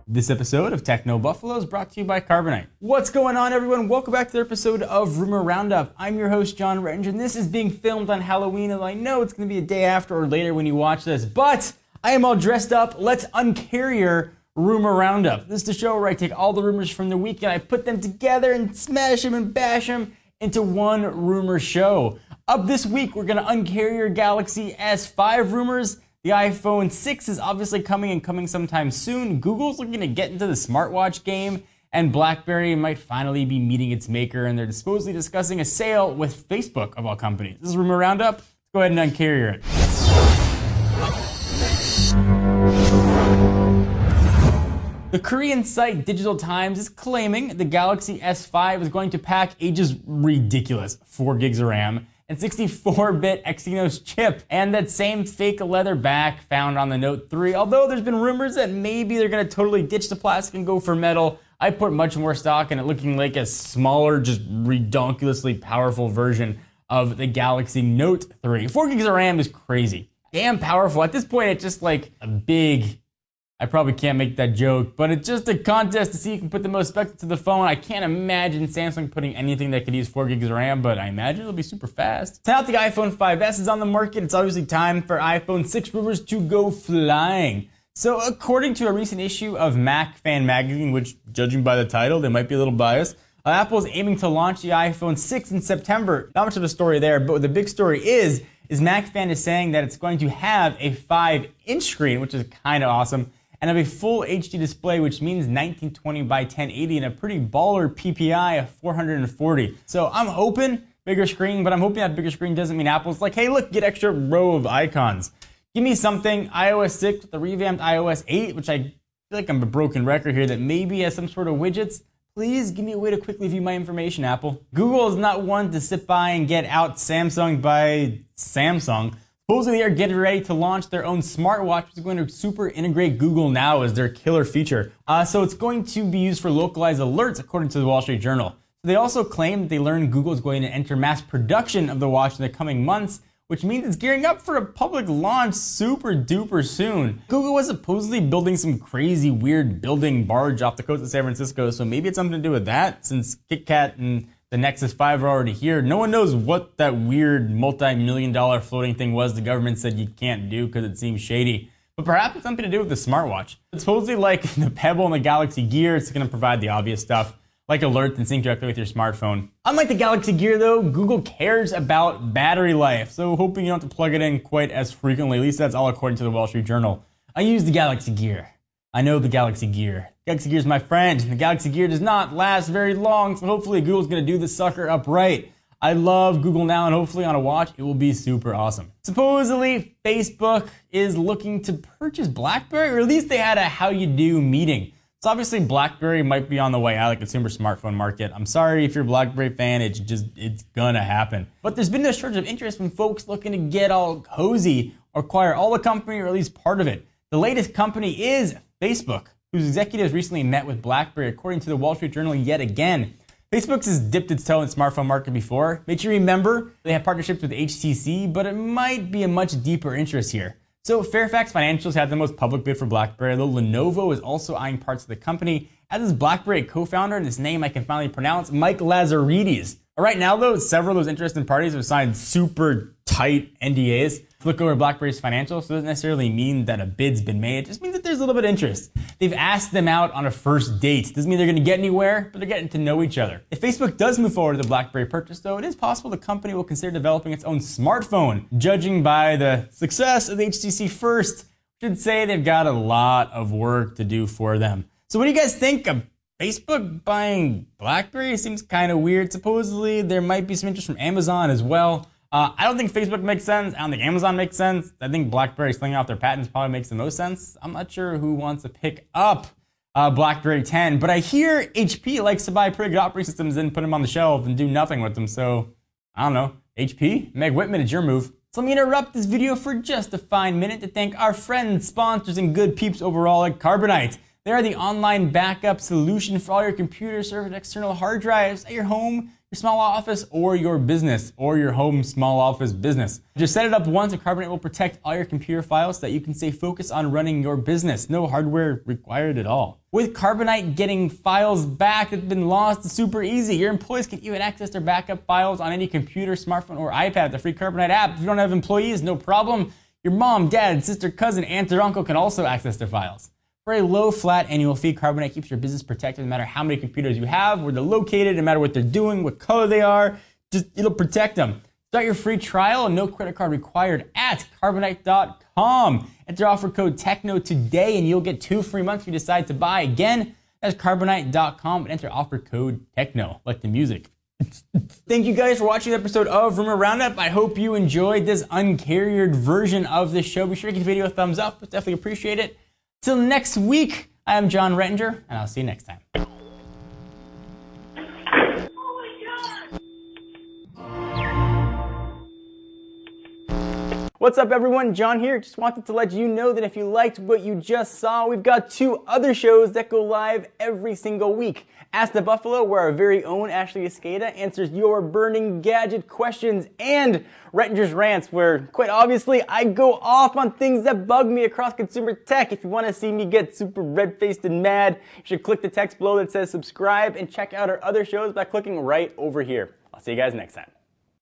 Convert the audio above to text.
This episode of Techno Buffalo is brought to you by Carbonite. What's going on, everyone? Welcome back to the episode of Rumor Roundup. I'm your host, John Rettinger, and this is being filmed on Halloween, and I know it's going to be a day after or later when you watch this, but I am all dressed up. Let's uncarrier Rumor Roundup. This is the show where I take all the rumors from the week and I put them together and smash them and bash them into one rumor show. Up this week, we're going to uncarrier Galaxy S5 rumors. The iPhone 6 is obviously coming sometime soon. Google's looking to get into the smartwatch game, and BlackBerry might finally be meeting its maker, and they're supposedly discussing a sale with Facebook, of all companies. This is Rumor Roundup. Let's go ahead and uncarrier it. The Korean site Digital Times is claiming the Galaxy S5 is going to pack a just ridiculous 4 gigs of RAM and 64-bit Exynos chip, and that same fake leather back found on the Note 3. Although there's been rumors that maybe they're gonna totally ditch the plastic and go for metal, I put much more stock in it looking like a smaller, just redonkulously powerful version of the Galaxy Note 3. 4 gigs of RAM is crazy. Damn powerful. At this point, it's just like a big, I probably can't make that joke, but it's just a contest to see who can put the most specs to the phone. I can't imagine Samsung putting anything that could use 4 gigs of RAM, but I imagine it'll be super fast. Now that the iPhone 5S is on the market, it's obviously time for iPhone 6 rumors to go flying. So according to a recent issue of Mac Fan Magazine, which judging by the title, they might be a little biased, Apple is aiming to launch the iPhone 6 in September. Not much of a story there, but what the big story is Mac Fan is saying that it's going to have a 5-inch screen, which is kind of awesome, and have a full HD display, which means 1920 by 1080 and a pretty baller PPI of 440. So I'm hoping bigger screen, but I'm hoping that bigger screen doesn't mean Apple's like, hey, look, get extra row of icons. Give me something iOS 6 with the revamped iOS 8, which I feel like I'm a broken record here, that maybe has some sort of widgets. Please give me a way to quickly view my information, Apple. Google is not one to sit by and get out Samsung by Samsung. Supposedly, they are getting ready to launch their own smartwatch, which is going to super integrate Google Now as their killer feature. So it's going to be used for localized alerts, according to the Wall Street Journal. They also claim that they learned Google is going to enter mass production of the watch in the coming months, which means it's gearing up for a public launch super duper soon. Google was supposedly building some crazy weird building barge off the coast of San Francisco, so maybe it's something to do with that, since KitKat and the Nexus 5 are already here. No one knows what that weird multi-million-dollar floating thing was the government said you can't do because it seems shady. But perhaps it's something to do with the smartwatch. It's supposedly like the Pebble and the Galaxy Gear. It's going to provide the obvious stuff, like alerts and sync directly with your smartphone. Unlike the Galaxy Gear, though, Google cares about battery life, so hoping you don't have to plug it in quite as frequently. At least that's all according to the Wall Street Journal. I use the Galaxy Gear. I know the Galaxy Gear. Galaxy Gear is my friend. The Galaxy Gear does not last very long, so hopefully Google's going to do this sucker upright. I love Google Now, and hopefully on a watch, it will be super awesome. Supposedly, Facebook is looking to purchase BlackBerry, or at least they had a how you do meeting. So obviously BlackBerry might be on the way out of the consumer smartphone market. I'm sorry if you're a BlackBerry fan, it's gonna happen. But there's been no shortage of interest from folks looking to get all cozy or acquire all the company or at least part of it. The latest company is Facebook, whose executives recently met with BlackBerry, according to the Wall Street Journal yet again. Facebook has dipped its toe in the smartphone market before. Make sure you remember they have partnerships with HTC, but it might be a much deeper interest here. So Fairfax Financials had the most public bid for BlackBerry, though Lenovo is also eyeing parts of the company, as is BlackBerry co-founder, and his name I can finally pronounce, Mike Lazaridis. Right now, though, several of those interested parties have signed super tight NDAs. Look over BlackBerry's financials, so it doesn't necessarily mean that a bid's been made. It just means that there's a little bit of interest. They've asked them out on a first date. Doesn't mean they're going to get anywhere, but they're getting to know each other. If Facebook does move forward with the BlackBerry purchase, though, it is possible the company will consider developing its own smartphone. Judging by the success of the HTC First, I should say they've got a lot of work to do for them. So what do you guys think of Facebook buying BlackBerry? Seems kind of weird. Supposedly, there might be some interest from Amazon as well. I don't think Facebook makes sense. I don't think Amazon makes sense. I think BlackBerry slinging off their patents probably makes the most sense. I'm not sure who wants to pick up BlackBerry 10, but I hear HP likes to buy pretty good operating systems and put them on the shelf and do nothing with them. So, I don't know. HP? Meg Whitman, it's your move. So let me interrupt this video for just a fine minute to thank our friends, sponsors, and good peeps overall at Carbonite. They are the online backup solution for all your computer, server, and external hard drives at your home, your small office, or your business, or your home small office business. Just set it up once and Carbonite will protect all your computer files so that you can stay focused on running your business. No hardware required at all. With Carbonite, getting files back that have been lost is super easy. Your employees can even access their backup files on any computer, smartphone, or iPad. The free Carbonite app. If you don't have employees, no problem. Your mom, dad, sister, cousin, aunt, or uncle can also access their files. For a low, flat annual fee, Carbonite keeps your business protected no matter how many computers you have, where they're located, no matter what they're doing, what color they are. It'll protect them. Start your free trial and no credit card required at Carbonite.com. Enter offer code TECHNO today and you'll get 2 free months if you decide to buy. Again, that's Carbonite.com and enter offer code TECHNO, like the music. Thank you guys for watching this episode of Rumor Roundup. I hope you enjoyed this uncarriered version of the show. Be sure to give the video a thumbs up. It's definitely appreciate it. Till next week, I am John Rettinger, and I'll see you next time. What's up, everyone? John here. Just wanted to let you know that if you liked what you just saw, we've got 2 other shows that go live every single week. Ask the Buffalo, where our very own Ashley Escada answers your burning gadget questions, and Rettinger's Rants, where, quite obviously, I go off on things that bug me across consumer tech. If you want to see me get super red-faced and mad, you should click the text below that says subscribe and check out our other shows by clicking right over here. I'll see you guys next time.